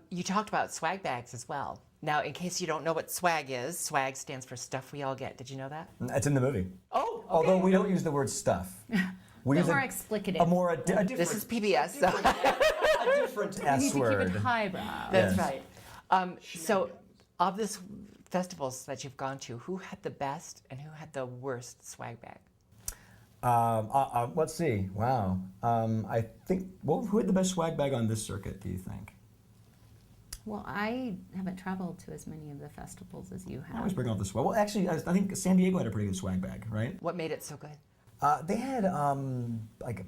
You talked about swag bags as well. Now, in case you don't know what swag is, swag stands for stuff we all get. Did you know that? It's in the movie. Oh, okay. Although we don't use the word stuff. We use more explicative. A different, This is PBS, so. a different You S need to word. keep it highbrow. That's Yes. right. So, of this festivals that you've gone to, who had the best and who had the worst swag bag? Let's see. Wow. I think. Well, who had the best swag bag on this circuit? Do you think? Well, I haven't traveled to as many of the festivals as you I have. always bring out the swag. Well, actually, I think San Diego had a pretty good swag bag, right? What made it so good? They had like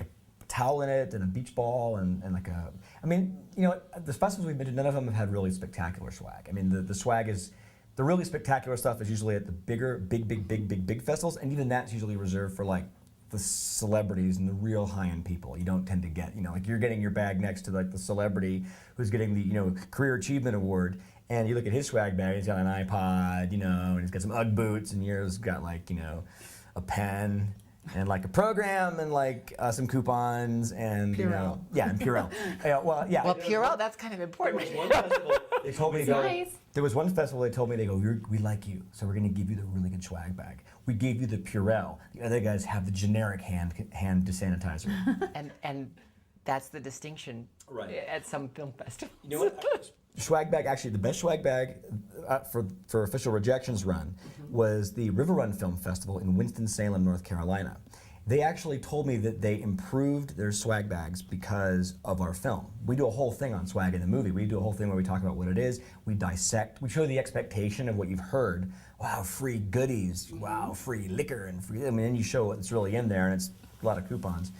a towel in it and a beach ball and like a. I mean, you know, the festivals we've been to, none of them have had really spectacular swag. I mean, the swag is. The really spectacular stuff is usually at the bigger, big festivals, and even that's usually reserved for like the celebrities and the real high-end people. You don't tend to get, you know, like you're getting your bag next to like the celebrity who's getting the, you know, Career Achievement Award, and you look at his swag bag, he's got an iPod, you know, and he's got some UGG boots, and yours got like, you know, a pen and like a program and like some coupons and, you know, yeah, and Purell. Well, yeah. Well, Purell, that's kind of important. They told me Nice. there was one festival they told me, they go, we like you, so we're going to give you the really good swag bag. We gave you the Purell. The other guys have the generic hand sanitizer. and that's the distinction Right. at some film festivals. You know what? Swag bag, actually, the best swag bag for official Rejections run was the River Run Film Festival in Winston-Salem, North Carolina. They actually told me that they improved their swag bags because of our film. We do a whole thing on swag in the movie. We do a whole thing where we talk about what it is, we dissect, we show the expectation of what you've heard. Wow, free goodies, wow, free liquor, and free, I mean, then you show what's really in there, and it's a lot of coupons.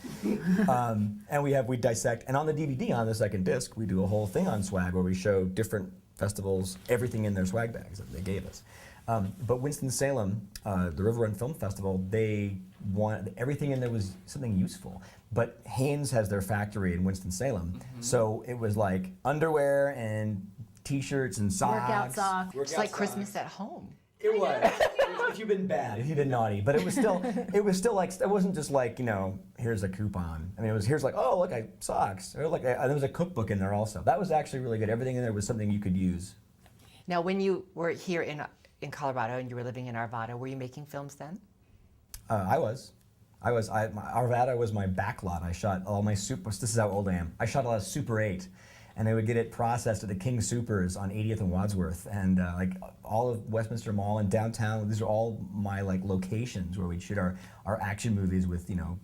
And we dissect, and on the DVD, on the second disc, we do a whole thing on swag where we show different festivals, everything in their swag bags that they gave us. But Winston-Salem, the River Run Film Festival, they wanted, everything in there was something useful. But Hanes has their factory in Winston-Salem, so it was like underwear and t-shirts and socks. Workout socks. It's like Christmas at home. It was. If you've been bad, if you've been naughty, but it was still like, it wasn't just like, you know, here's a coupon. I mean, it was, here's like, oh, look, I socks. Or like, there was a cookbook in there also. That was actually really good. Everything in there was something you could use. Now, when you were here in Colorado and you were living in Arvada, were you making films then? I was. Arvada was my backlot. I shot all my super. This is how old I am. I shot a lot of Super 8, and they would get it processed at the King Supers on 80th and Wadsworth, and like all of Westminster Mall and downtown. These are all my like locations where we'd shoot our action movies with, you know,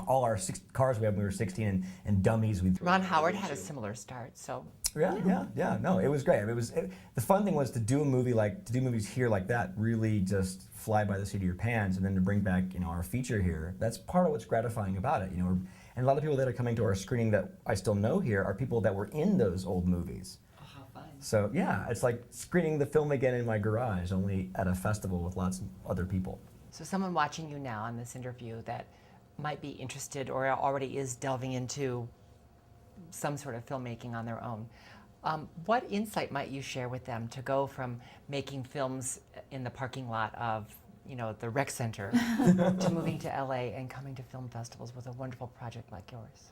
all our cars we had when we were 16 and dummies. Ron Howard had a similar start, so. Yeah. No, it was great. The fun thing was to do movies here like that, really just fly by the seat of your pants, and then to bring back, you know, our feature here. That's part of what's gratifying about it, you know. And a lot of people that are coming to our screening that I still know here are people that were in those old movies. Oh, how fun. So yeah, it's like screening the film again in my garage, only at a festival with lots of other people. So someone watching you now on this interview that might be interested or already is delving into some sort of filmmaking on their own, what insight might you share with them to go from making films in the parking lot of, you know, the rec center to moving to LA and coming to film festivals with a wonderful project like yours?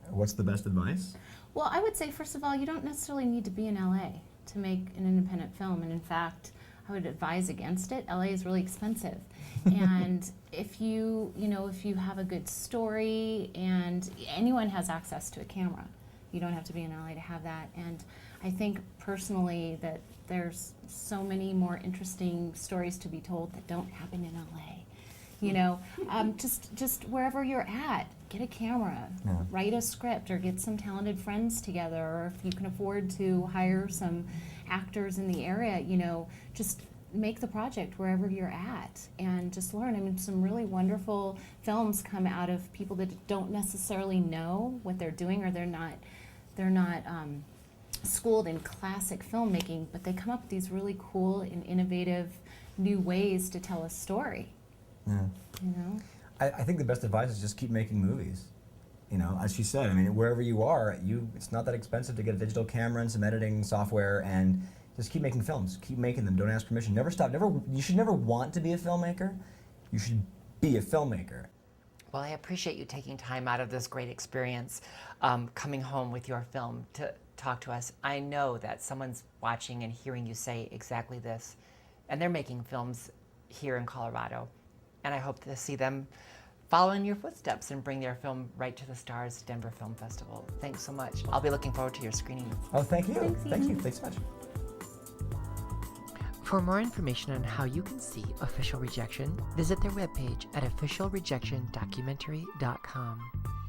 What's the best advice? Well, I would say, first of all, you don't necessarily need to be in LA to make an independent film. And in fact, I would advise against it. LA is really expensive. And if you have a good story, and anyone has access to a camera, you don't have to be in LA to have that. And I think personally that there's so many more interesting stories to be told that don't happen in LA. You know, just wherever you're at, get a camera, write a script, or get some talented friends together, or if you can afford to hire some actors in the area, you know, just make the project wherever you're at and just learn. I mean, some really wonderful films come out of people that don't necessarily know what they're doing, or they're not schooled in classic filmmaking, but they come up with these really cool and innovative new ways to tell a story. Yeah. You know? I think the best advice is just keep making movies. You know, as she said, I mean, wherever you are, it's not that expensive to get a digital camera and some editing software, and just keep making films. Keep making them. Don't ask permission. Never stop. You should never want to be a filmmaker. You should be a filmmaker. Well, I appreciate you taking time out of this great experience, coming home with your film to talk to us. I know that someone's watching and hearing you say exactly this, and they're making films here in Colorado. And I hope to see them follow in your footsteps and bring their film right to the Starz Denver Film Festival. Thanks so much. I'll be looking forward to your screening. Oh, thank you. Thanks, Thank you. Ian. Thanks so much. For more information on how you can see Official Rejection, visit their webpage at officialrejectiondocumentary.com.